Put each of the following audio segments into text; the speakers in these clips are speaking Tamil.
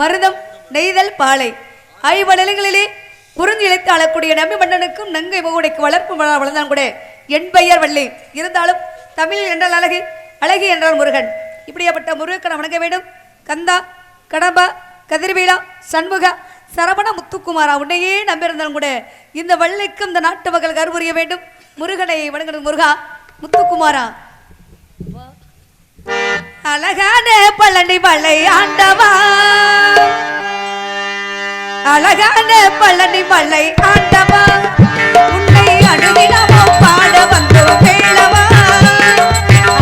மருதம் நெய்தல் பாலை ஐவநிலைகளிலே குறிஞ்சி இழைத்து ஆளக்கூடிய நம்பி மன்னனுக்கும் நங்கை மகுடைக்கு வளர்ப்பு வளர்ந்தான் கூட என் பெயர் வள்ளி. இருந்தாலும் தமிழ் என்றால் அழகு, அழகி என்றால் முருகன். இப்படியாப்பட்ட முருகனை வணங்க வேண்டும். கந்தா, கடம்பா, கதிர்வேலா, சண்முக, சரவண, முத்துக்குமாரா உன்னையே நம்பியிருந்தாலும் கூட இந்த வள்ளிக்கும் இந்த நாட்டு மக்கள் கருபுரிய வேண்டும். முருகனை வணங்கணும். முருகா, முத்துக்குமாரா, அழகான பழனி மலை ஆண்டவா, அழகான பழனி மலை ஆண்டவா, உன்னை அணுகினமோ பாட வந்து கேளவா.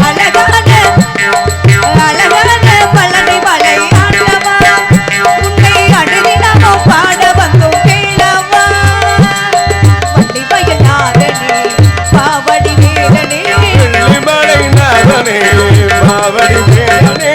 அழகான அழகான பழனி மலை ஆண்டவா, உன்னை அணுகினமோ பாட வந்து கேளவா. வண்டி பயனாதனே பாவடி வேலனே, மலை நாதனே பாவடி வேலனே,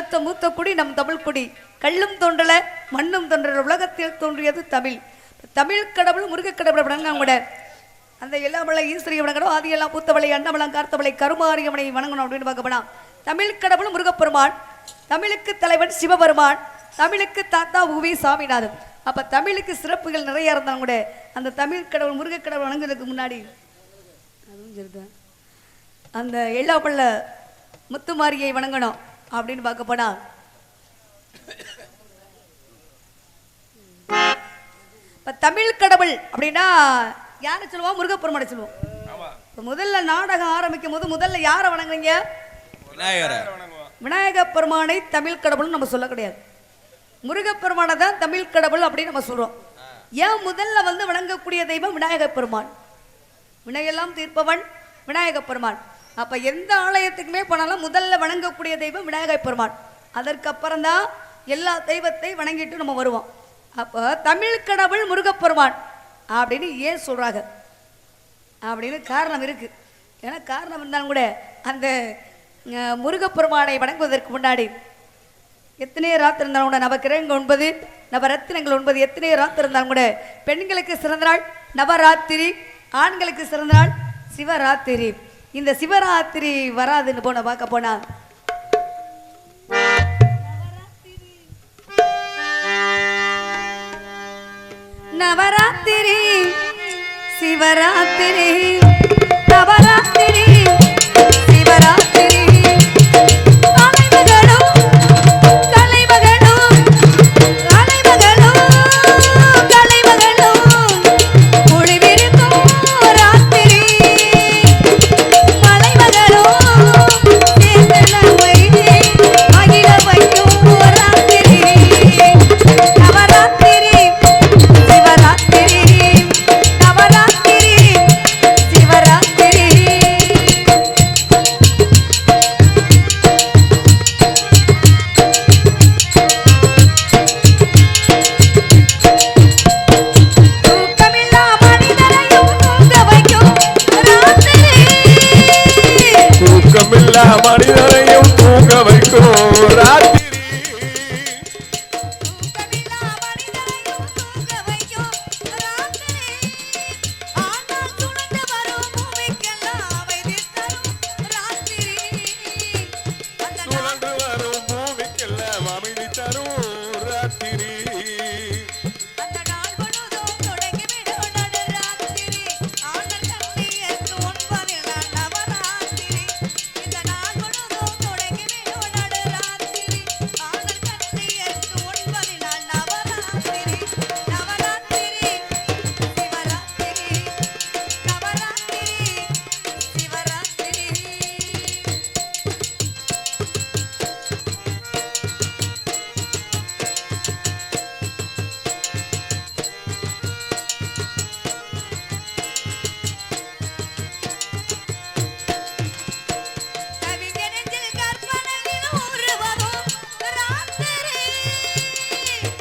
தழைத்த மூத்த குடி நம் தமிழ் குடி. கல்லும் தோன்றல மண்ணும் தோன்றல உலகத்தில் தோன்றியது தமிழ். தமிழ் கடவுள் முருகக்கடவுள் வணங்காம கூட அந்த எல்லாமலை ஈஸ்வரியை வணங்கணும். ஆதி எல்லாம் பூத்தவளை அன்னமலம் கார்த்தவளை கருமாரியம்மனை வணங்கணும் அப்படின்னு பார்க்க போனா தமிழ் கடவுள் முருகப்பெருமான், தமிழுக்கு தலைவன் சிவபெருமான், தமிழுக்கு தாத்தா உவி சாமிநாதன். அப்ப தமிழுக்கு சிறப்புகள் நிறைய இருந்தாலும் கூட அந்த தமிழ் கடவுள் முருகக்கடவுள் வணங்குறதுக்கு முன்னாடி அந்த எல்லாமல்ல முத்துமாரியை வணங்கணும் அப்படின்னு பார்க்க போனா தமிழ் கடவுள் அப்படின்னா யாரை சொல்லுவோம்? முருகப்பெருமானை சொல்லுவோம். முதல்ல நாடகம் ஆரம்பிக்கும் போது முதல்ல யாரை வணங்குறீங்க? விநாயக பெருமானை தமிழ் கடவுள் நம்ம சொல்ல கிடையாது. முருகப்பெருமானை தான் தமிழ் கடவுள் அப்படின்னு நம்ம சொல்றோம். ஏன் முதல்ல வந்து வணங்கக்கூடிய தெய்வம் விநாயக பெருமான், வினையெல்லாம் தீர்ப்பவன் விநாயக பெருமான். அப்ப எந்த ஆலயத்துக்குமே போனாலும் முதல்ல வணங்கக்கூடிய தெய்வம் விநாயக பெருமான். அதற்கப்புறம் தான் எல்லா தெய்வத்தை வணங்கிட்டு நம்ம வருவோம். அப்போ தமிழ் கடவுள் முருகப்பெருமான் அப்படின்னு ஏன் சொல்றாங்க அப்படின்னு காரணம் இருக்கு. ஏன்னா காரணம் இருந்தாலும் கூட அந்த முருகப்பெருமானை வணங்குவதற்கு முன்னாடி எத்தனையோ ராத்திரி இருந்தாலும் கூட நவக்கிரகங்கள் 9 நவரத்தினங்கள் 9 எத்தனையோ ராத்திரி இருந்தாலும் கூட பெண்களுக்கு சிறந்த நாள் நவராத்திரி, ஆண்களுக்கு சிறந்த நாள் சிவராத்திரி. இந்த சிவராத்திரி வராதுன்னு போன பார்க்க போனா நவராத்திரி சிவராத்திரி நவராத்திரி சிவராத்திரி மனிதனையும் தூங்க வைக்கும் ராத்திரி. சுழன்று வரும் பூமிக்கெல்லாம் அமைதி தரும் ராத்திரி.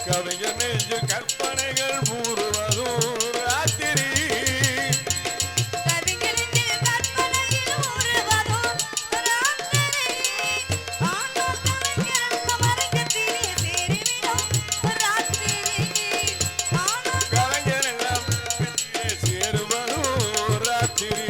கவிஞர் நெஞ்சில் கற்பனைகள் ஊறுவதும் ராத்திரி. கலைஞரெல்லாம் சேருவதும் ராத்திரி.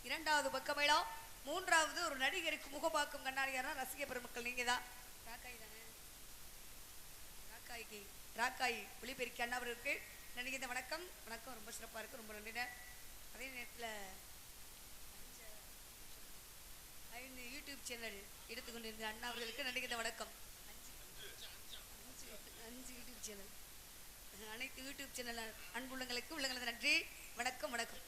இரண்டாவது பக்கமேளம், மூன்றாவது ஒரு நடிகருக்கு முகபாக்கும் கண்ணாடியாரா ரசிக பெருமக்கள் நீங்க தான். ராக்காய் ஒளிபெருக்கி அண்ணா அவர்களுக்கு நன்றி. இந்த வணக்கம் வணக்கம் ரொம்ப சிறப்பாக இருக்குது, ரொம்ப நன்றிண்ணே. அதே நேரத்தில் 5 யூடியூப் சேனல் எடுத்துக்கொண்டிருந்த அண்ணா அவர்களுக்கு நன்றி. இந்த வணக்கம் 5 யூடியூப் சேனல் அனைத்து யூடியூப் சேனல் அன்புள்ளங்களுக்கு உள்ளங்களது நன்றி. வணக்கம் வணக்கம்.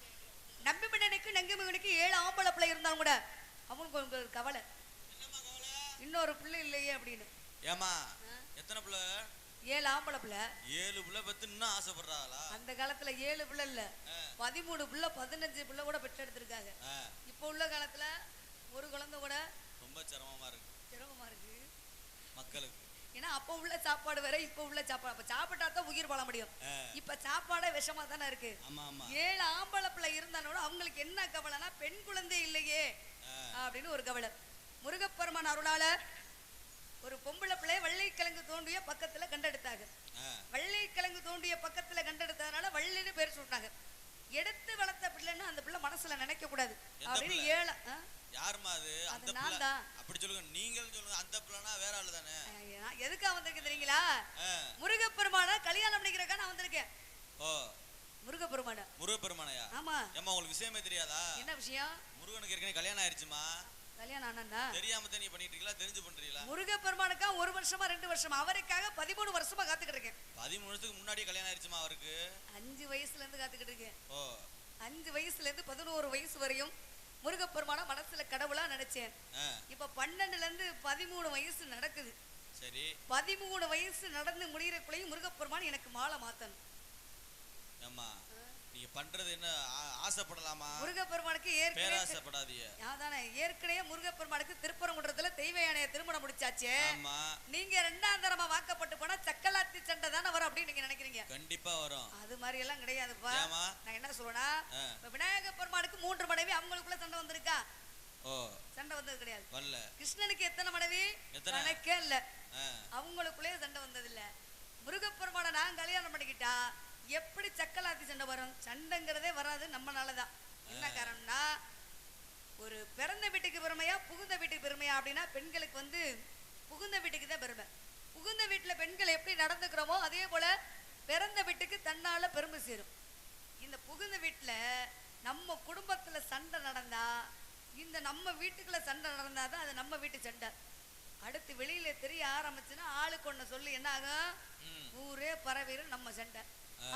நம்பி மன்னனுக்கு நங்கை மகனுக்கு 7 ஆம்பளை பிள்ளை இருந்தாலும் கூட அவனுக்கு ஒரு கவலை, இன்னொரு பிள்ளை இல்லையே அப்படின்னு. ஏமா எத்தனை பிள்ளை? 7 ஆம்பளை பிள்ளை. 7 பிள்ளை பத்து இன்னும் ஆசைப்படுறாளா? அந்த காலத்துல 7 பிள்ளை இல்ல 13 பிள்ளை 15 பிள்ளை கூட பெற்றெடுத்திருக்காங்க. இப்போ உள்ள காலத்துல ஒரு குழந்தை கூட ரொம்ப சிரமமா இருக்கு மக்களுக்கு. ஏன்னா அப்ப உள்ள சாப்பாடு வேற, இப்ப உள்ள சாப்பாடு. அப்ப சாப்பிட்டா தான் உயிர் வாழ முடியும். இப்ப சாப்பாடே விஷமா தானே இருக்கு. 7 ஆம்பளை பிள்ளை இருந்தானோட அவங்களுக்கு என்ன கவலைனா பெண் குழந்தை இல்லையே அப்படின்னு ஒரு கவலை. முருகப்பெருமான் அருளால ஒரு பொம்பளை பிள்ளை வள்ளிக்கிழங்கு தோண்டிய பக்கத்துல கண்டெடுத்தாங்க. வள்ளிக்கிழங்கு தோண்டிய பக்கத்துல கண்டெடுத்ததுனால வள்ளின்னு பேர் சொல்றாங்க. எடுத்து வளர்த்த பிள்ளைன்னு அந்த பிள்ளை மனசுல நினைக்க கூடாது அப்படின்னு 7. யாருமா அது? அந்த நான் தான். அப்படி சொல்லுங்க, நீங்கள் சொல்லுங்க. அந்த பிள்ளைனா வேற ஆளு தானே? எதுக்கா வந்திருக்கு தெரியுங்களா? முருகப்பெருமான கல்யாணம் பண்ணிக்கிறக்கா நான் வந்திருக்கேன். ஓ, முருகப்பெருமானையா? ஆமா. ஏமா உங்களுக்கு விஷயமே தெரியாதா? என்ன விஷயம்? முருகனுக்கு ஏற்கனவே கல்யாணம் ஆயிடுச்சுமா. கல்யாணம் ஆனண்டா தெரியாம தான் நீ பண்ணிட்டு இருக்கீங்களா, தெரிஞ்சு பண்றீங்களா? முருகப்பெருமானுக்கா 1 வருஷமா 2 வருஷமா, அவருக்காக 13 வருஷமா காத்துக்கிட்டு இருக்கேன். 13 வருஷத்துக்கு முன்னாடியே கல்யாணம் ஆயிடுச்சுமா அவருக்கு? 5 வயசுல இருந்து காத்துக்கிட்டு இருக்கேன். ஓ, 5 வயசுல இருந்து 11 வயசு வரையும் முருகப்பெருமான மனசுல கடவுளா நினைச்சேன். இப்ப 12ல இருந்து 13 வயசு நடக்குது. சரி, 13 வயசு நடந்து முடியறக்குள்ளேயும் முருகப்பெருமான் எனக்கு மாலை மாத்தணும். ஆமா, நீங்க பண்றது என்ன? ஆசைப்படலாமா? முருகப்பெருமானுக்கு ஏற்கனவே ஆசைப்படாதீங்க. அதானே, ஏற்கனவே முருகப்பெருமானுக்கு திருப்பரங்குன்றத்துல தெய்வ யானையை திருமணம் முடிச்சாச்சே. ஆமா, நீங்க 2ஆம் தரமா வாக்கப்பட்டு போனா சக்கலாத்தி சண்டை தானே வரும் அப்படின்னு நீங்க நினைக்கிறீங்க. கண்டிப்பா வரும். அது மாதிரி எல்லாம் கிடையாதுப்பா. நான் என்ன சொல்றேன்னா, விநாயக பெருமானுக்கு 3 மனைவி, அவங்களுக்குள்ள சண்டை வந்திருக்கா? ஓ, சண்டை வந்தது கிடையாது. வரல. கிருஷ்ணனுக்கு எத்தனை மனைவி? கணக்கே இல்ல. அவங்களுக்குள்ளே சண்டை வந்தது இல்ல. முருகப்பெருமான நான் கல்யாணம் பண்ணிக்கிட்டா எப்படி சக்கலாத்தி சண்டை வரும்? சண்டைங்கிறதே வராது நம்மனாலதான். என்ன காரணம்னா, ஒரு பிறந்த வீட்டுக்கு பெருமையா புகுந்த வீட்டுக்கு பெருமையா அப்படின்னா பெண்களுக்கு புகுந்த வீட்டுக்கு தான் பெருமை. புகுந்த வீட்டுல பெண்கள் எப்படி நடந்துக்கிறோமோ அதே போல பிறந்த வீட்டுக்கு தன்னால பெருமை சேரும். இந்த புகுந்த வீட்டுல நம்ம குடும்பத்துல சண்டை நடந்தா, இந்த நம்ம வீட்டுக்குள்ள சண்டை நடந்தாதான் அது நம்ம வீட்டு சண்டை. அடுத்து வெளியில தெரிய ஆரம்பிச்சுன்னா ஆளுக்கு ஒண்ணு சொல்லி என்ன ஆகும்? ஊரே பரவிடும் நம்ம சண்டை.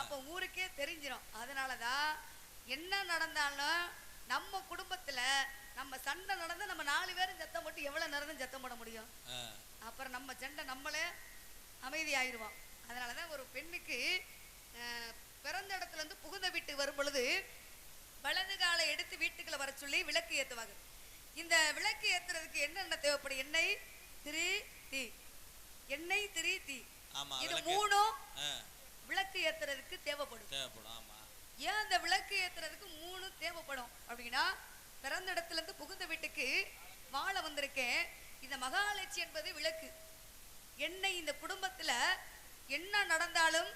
அப்ப ஊருக்கே தெரிஞ்சிடும். அதனாலதான் என்ன நடந்தாலும் நம்ம குடும்பத்துல நம்ம சண்டை நடந்து நம்ம 4 பேரும் சத்தம் போட்டு எவ்வளவு நேரம் சத்தம் போட முடியும்? அப்புறம் நம்ம சண்டை நம்மளே அமைதி ஆயிடுவோம். அதனாலதான் ஒரு பெண்ணுக்கு பிறந்த இடத்துல இருந்து புகுந்த வீட்டுக்கு வரும் பொழுது வலது காலை எடுத்து வீட்டுக்குள்ள வர சொல்லி விளக்கு ஏத்துவாங்க. இந்த விளக்கு ஏத்துறதுக்கு என்னென்ன தேவைப்படும்? எண்ணெய், திரி, தீ. எண்ணெய், திரி, தீ. இது 3 விளக்கு ஏத்துறதுக்கு தேவைப்படும். ஏன் அந்த விளக்கு ஏத்துறதுக்கு 3 தேவைப்படும் அப்படின்னா, பிறந்த இடத்துல இருந்து புகுந்த வீட்டுக்கு வாழ வந்திருக்கேன். இந்த மகாலட்சுமி என்பது விளக்கு. எண்ணெய் இந்த குடும்பத்துல என்ன நடந்தாலும்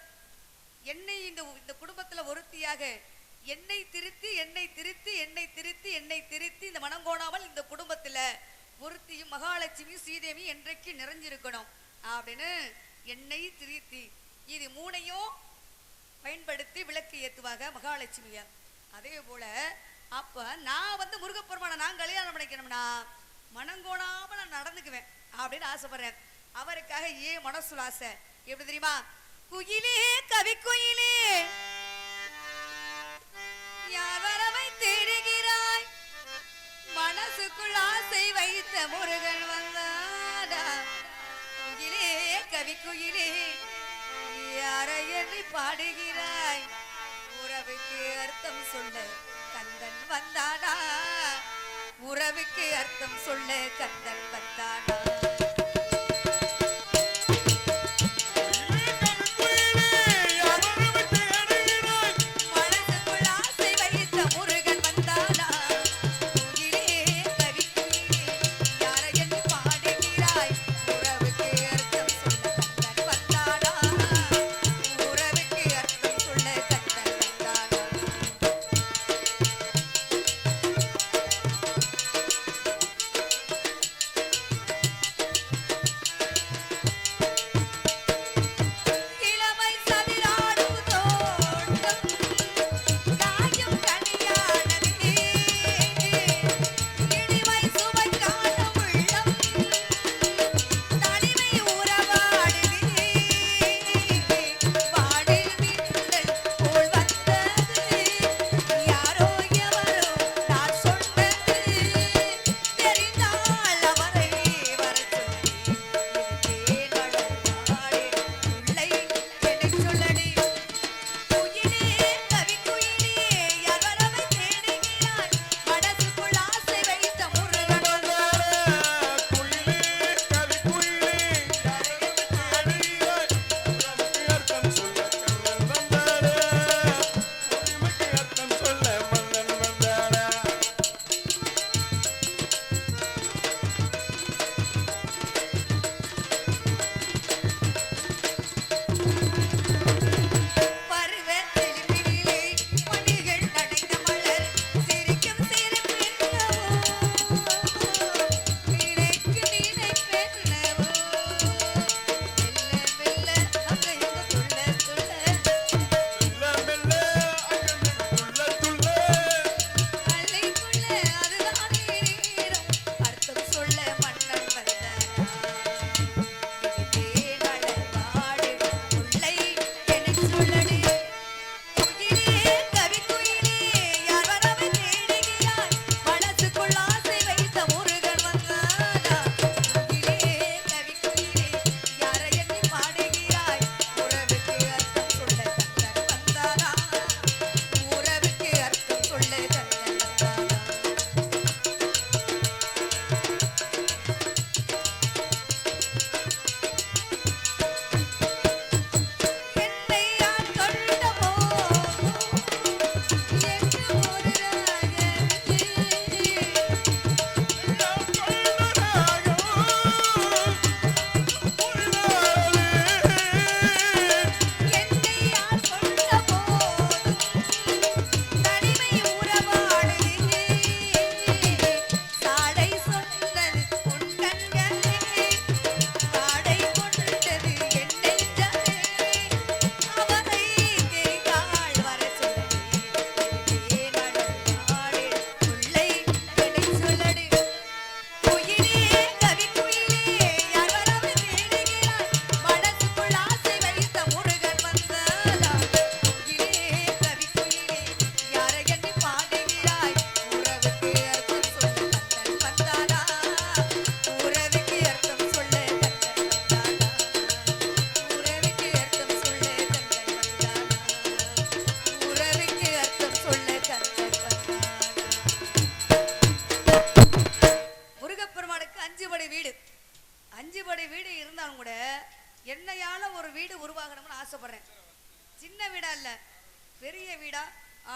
எண்ணெய் இந்த குடும்பத்துல ஒருத்தியாக எண்ணெய் திருத்தி எண்ணெய் திருத்தி எண்ணெய் திருத்தி எண்ணெய் திருத்தி இந்த மனம் கோணாமல் இந்த குடும்பத்துல ஒருத்தியும் மகாலட்சுமியும் ஸ்ரீதேவியும் என்றைக்கு நிறைஞ்சிருக்கணும் அப்படின்னு எண்ணெய் திருத்தி இது 3ஐயும் பயன்படுத்தி விளக்கு ஏத்துவாங்க மகாலட்சுமிய. அதே போல அப்ப நான் முருகப்பெருமான நான் கல்யாணம் பண்ணிக்கணும்னா மனங்கோணாம நான் நடந்துக்குவேன் அப்படின்னு ஆசைப்படுறேன். அவருக்காக மனசுல ஆசை எப்படி தெரியுமா? குயிலே கவி குயிலே யாவரவை தேடுகிறாய், மனசுக்குள் ஆசை வைத்த முருகன் வந்தாடா. குயிலே கவி குயிலே யாரை எண்ணி பாடுகிறாய், உறவுக்கு அர்த்தம் சொல்ல கந்தன் வந்தானா, உறவுக்கு அர்த்தம் சொல்ல கந்தன் வந்தானா.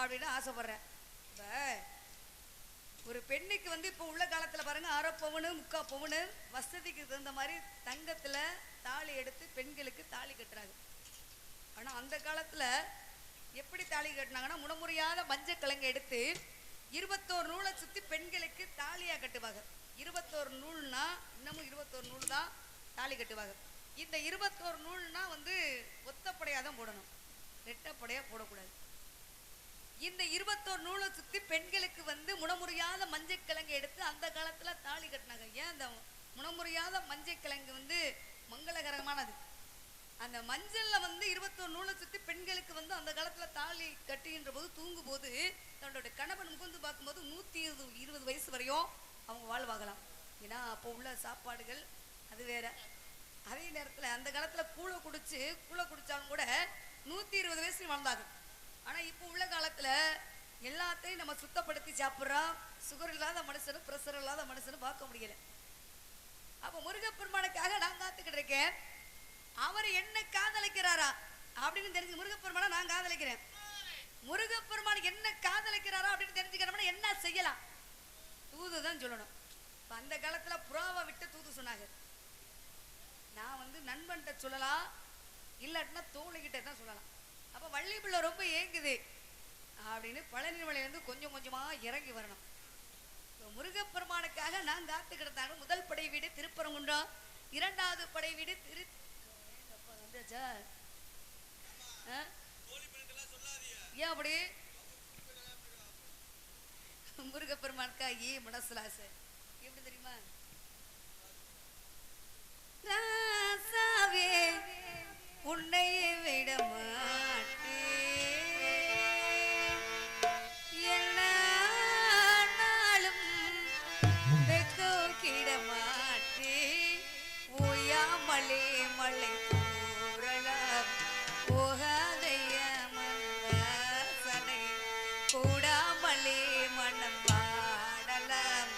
அப்படின்னு ஆசைப்படுறேன். இப்ப ஒரு பெண்ணுக்கு வந்து இப்போ உள்ள காலத்துல பாருங்க 1/2 பவுனு 3/4 பவுனு வசதிக்கு தகுந்த மாதிரி தங்கத்துல தாலி எடுத்து பெண்களுக்கு தாலி கட்டுறாங்க. ஆனா அந்த காலத்துல எப்படி தாலி கட்டினாங்கன்னா முடமுறையாத மஞ்சள் கிழங்கு எடுத்து 21 நூலை சுத்தி பெண்களுக்கு தாலியா கட்டுவாங்க. 21 நூல்னா இன்னமும் 21 நூல் தான் தாலி கட்டுவாங்க. இந்த 21 நூல்னா வந்து ஒத்தப்படையா தான் போடணும், ரெட்டப்படையா போடக்கூடாது. இந்த 21 நூலை சுத்தி பெண்களுக்கு வந்து முடமுறையாத மஞ்சள் கிழங்கு எடுத்து அந்த காலத்துல தாலி கட்டினாங்க. ஏன் அந்த முடமுறையாத மஞ்சள் கிழங்கு வந்து மங்களகரமானது. அந்த மஞ்சள்ல வந்து 21 நூலை சுத்தி பெண்களுக்கு வந்து அந்த காலத்துல தாலி கட்டுகின்ற போது தூங்கும் போது தன்னோட கணவன் முகந்து பார்க்கும்போது 120 வயசு வரையும் அவங்க வாழ்வாகலாம். ஏன்னா அப்போ உள்ள சாப்பாடுகள் அது வேற. அதே நேரத்துல அந்த காலத்துல கூழை குடிச்சாலும் கூட 120 வயசு வாழ்ந்தாங்க. ஆனா இப்போ உள்ள காலத்துல எல்லாத்தையும் நம்ம சுத்தப்படுத்தி சாப்பிட்றோம். சுகர் இல்லாத மனுஷனும் பிரஷர் இல்லாத மனுஷனும் பார்க்க முடியல. அப்ப முருகப்பெருமானுக்காக நான் காத்துக்கிட்டு இருக்கேன். அவர் என்ன காதலிக்கிறாரா அப்படின்னு தெரிஞ்சு முருகப்பெருமானை நான் காதலிக்கிறேன். முருகப்பெருமான் என்ன காதலிக்கிறாரா அப்படின்னு தெரிஞ்சுக்கிறோம்னா என்ன செய்யலாம்? தூது தான் சொல்லணும். அந்த காலத்துல புறாவை விட்டு தூது சொன்னாங்க. நான் வந்து நண்பன்கிட்ட சொல்லலாம், இல்லாட்டினா தோழிகிட்ட தான் சொல்லலாம். அப்ப வள்ளி பிள்ளை ரொம்ப ஏங்குது அப்படின்னு பழனி மலையிலிருந்து கொஞ்சம் கொஞ்சமா இறங்கி வரணும். முருகப்பெருமானுக்காக நான் காத்து கிடந்தாங்க. முதல் படை வீடு திருப்பரங்குன்றம், 2வது படை வீடு ஏன் அப்படி முருகப்பெருமானுக்கா மனசுல ஆசை எப்படி தெரியுமா? ராசாவே உன்னை விட மாட்டேன், என்னாலும் வெட்கிட மாட்டேன். ஓயாமலே மலை தூறலாம் போகாதைய மனவாசனை, கூடாமலே மனம் பாடலாம்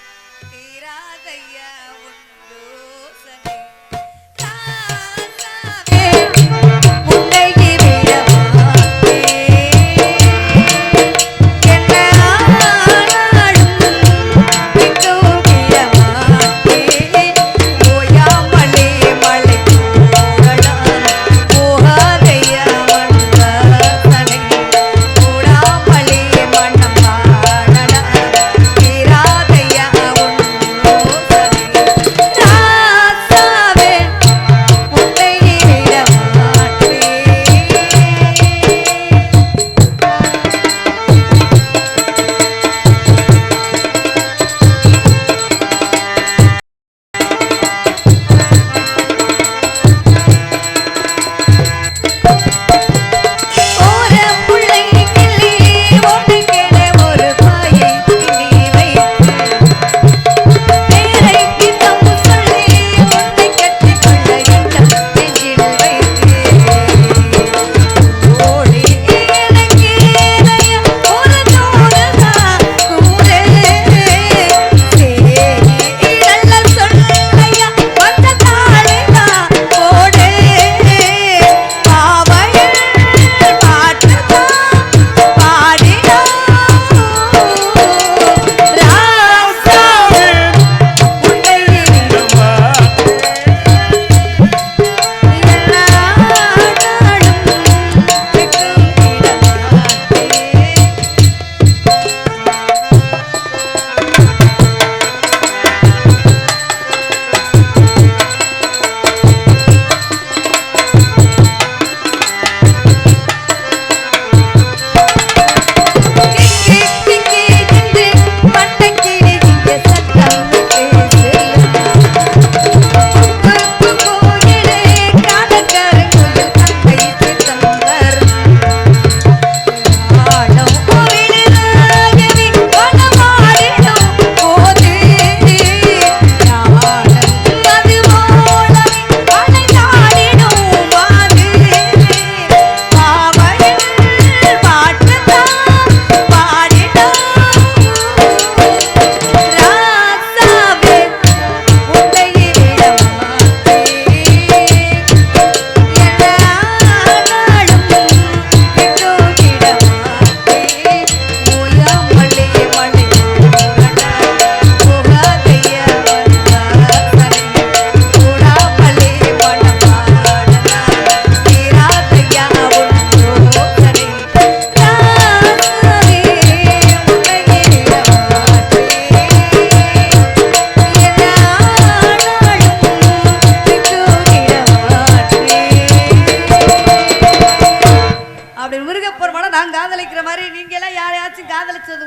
தீராதைய உண்டோசனை. போகாதைய மனவாசனை, கூடாமலே மனம் பாடலாம்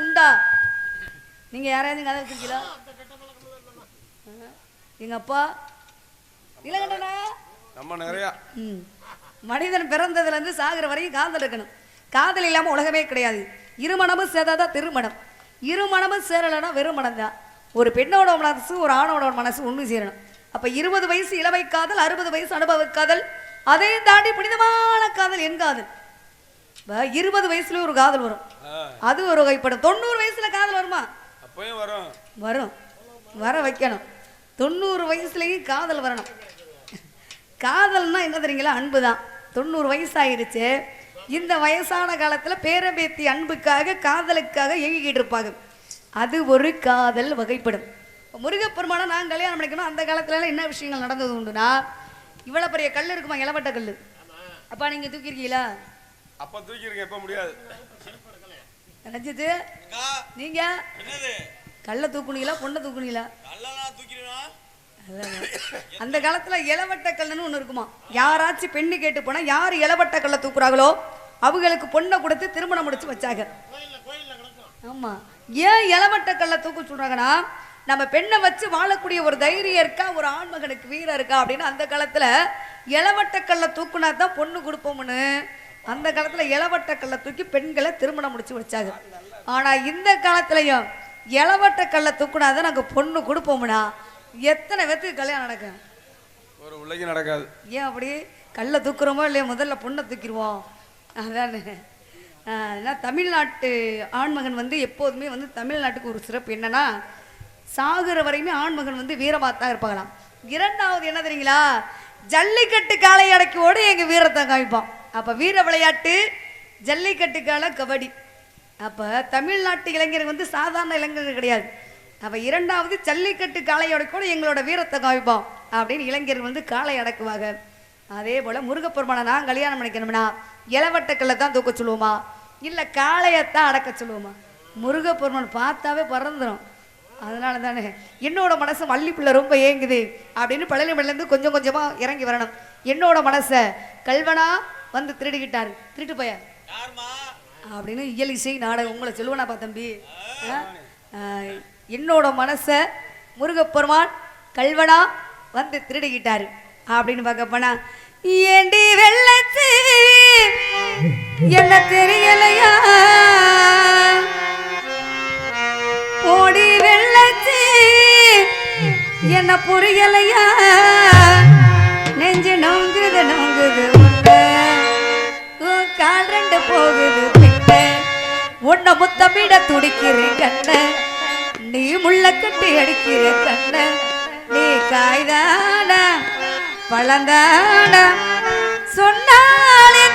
உண்டா? நீங்க யாரையாவது காதல் வச்சிருக்கீங்களா? எங்க அப்பா இளங்கண்டனா நம்ம நிறைய மனிதன் பிறந்ததுல இருந்து சாகிற வரையும் காதல் இருக்கணும். காதல் இல்லாம உலகமே கிடையாது. இருமணமும் சேர்ந்தாதான் திருமணம். இருமணமும் சேரலைன்னா வெறும் மனம் தான். ஒரு பெண்ணோட மனசு ஒரு ஆணோட மனசு ஒன்று சேரணும். அப்ப 20 வயசு இளமை காதல், 60 வயசு அனுபவ காதல், அதையும் தாண்டி புனிதமான காதல் என் காதல். 20 வயசுல ஒரு காதல் வரும், அது ஒரு வகைப்படும். 90 வயசுல காதல் வருமா? அப்பயும் வரும். வரும், வர வைக்கணும். 90 வயசுலயும் காதல் வரணும். காதல்னா என்ன தெரியுங்களா? அன்பு தான். 90 வயசாயிருச்சு. இந்த வயசான காலத்துல பேரம்பேத்தி அன்புக்காக காதலுக்காக இயங்கிக்கிட்டு இருப்பாங்க. அது ஒரு காதல் வகைப்படும். முருகப்பெருமான நான் கல்யாணம் பண்ணிக்கணும். அந்த காலத்துல என்ன விஷயங்கள் நடந்தது உண்டுனா, இவ்வளவு பெரிய கல் இருக்குமா, இளவட்ட கல். அப்பா நீங்க தூக்கிருக்கீங்களா? அப்ப தூக்கிருக்கேன், இப்ப முடியாது. ரஞ்சித்து நீங்க என்னது கல்ல தூக்குனீங்களா பொண்ணை தூக்குனீங்களா? கல்லெல்லாம் தூக்கிடுவேன். அந்த காலத்துல இளவட்ட கல்லுன்னு ஒண்ணு இருக்குமா. யாராச்சும் பெண்ணு கேட்டு போனா யார் இளவட்ட கல்ல தூக்குறாங்களோ அவங்களுக்கு பொண்ணை கொடுத்து திருமணம் முடிச்சு வச்சாங்க. ஆமா, ஏன் இளவட்ட கல்ல தூக்க சொல்றாங்கன்னா, நம்ம பெண்ணை வச்சு வாழக்கூடிய ஒரு தைரியம் இருக்கா, ஒரு ஆண்மகனுக்கு வீரம் இருக்கா அப்படின்னு அந்த காலத்துல இளவட்ட கல்ல தூக்குனா தான் பொண்ணு கொடுப்போம்னு அந்த காலத்துல இளவட்ட கல்ல தூக்கி பெண்களை திருமணம் முடிச்சு வச்சாங்க. ஆனா இந்த காலத்துலயும் இளவட்ட கல்ல தூக்குனாதான் நாங்க பொண்ணு கொடுப்போம்னா எத்தனை பேத்துக்கு கல்யாணம் நடக்கும்? ஒரு உலகி நடக்காது. ஏன் அப்படி? கல்லை தூக்குறோமோ இல்லையா, முதல்ல பொண்ணை தூக்கிடுவோம். அதானே. தமிழ்நாட்டு ஆண்மகன் வந்து எப்போதுமே வந்து தமிழ்நாட்டுக்கு ஒரு சிறப்பு என்னன்னா, சாகுற வரையுமே ஆண்மகன் வந்து வீரமாத்தான் இருப்பாங்களாம். இரண்டாவது என்ன தெரியுங்களா? ஜல்லிக்கட்டு காளை அடக்கியோடு எங்க வீரத்தை காமிப்போம். அப்ப வீர விளையாட்டு ஜல்லிக்கட்டு காளை கபடி. அப்ப தமிழ்நாட்டு இளைஞர்கள் வந்து சாதாரண இளைஞர்கள் கிடையாது. அப்ப இரண்டாவது ஜல்லிக்கட்டு காளையோட கூட எங்களோட வீரத்தை காமிப்போம் அப்படின்னு இளைஞர்கள் வந்து காளை அடக்குவாங்க. அதே போல முருகப்பெருமானை நான் கல்யாணம் பண்ணிக்கணும்னா இளவட்டக்கல்ல தான் தூக்க சொல்லுவோமா, இல்ல காளையத்தான் அடக்க சொல்லுவோமா? முருகப்பெருமான் பார்த்தாவே பறந்துடும். அதனால தானே என்னோட மனசு மல்லிப்பிள்ளை ரொம்ப ஏங்குது அப்படின்னு பழனிமலையிலேருந்து கொஞ்சம் கொஞ்சமா இறங்கி வரணும். என்னோட மனசை கல்வனா வந்து திருடிக்கிட்டாரு, திருட்டு போய அப்படின்னு இயல் இசை நாடகம் உங்களை சொல்லுவனாப்பா தம்பி. என்னோட மனசை முருகப்பெருமான் கல்வனா வந்து திருடிக்கிட்டாரு அப்படின்னு பார்க்க போனா, ஏண்டி வெள்ளத்து என்ன தெரியலையா, ஓடி வெள்ளத்து என்ன புரியலையா, நெஞ்சு நொங்குது நொங்குது கால் ரெண்டு போகுது பின்ன, உன்னை முத்தமிட துடிக்கிறேன் கண்ண, நீ முள்ள கட்டி அடிக்கிற கண்ண, நீ காய்தானா பழந்தானா சொன்னாலே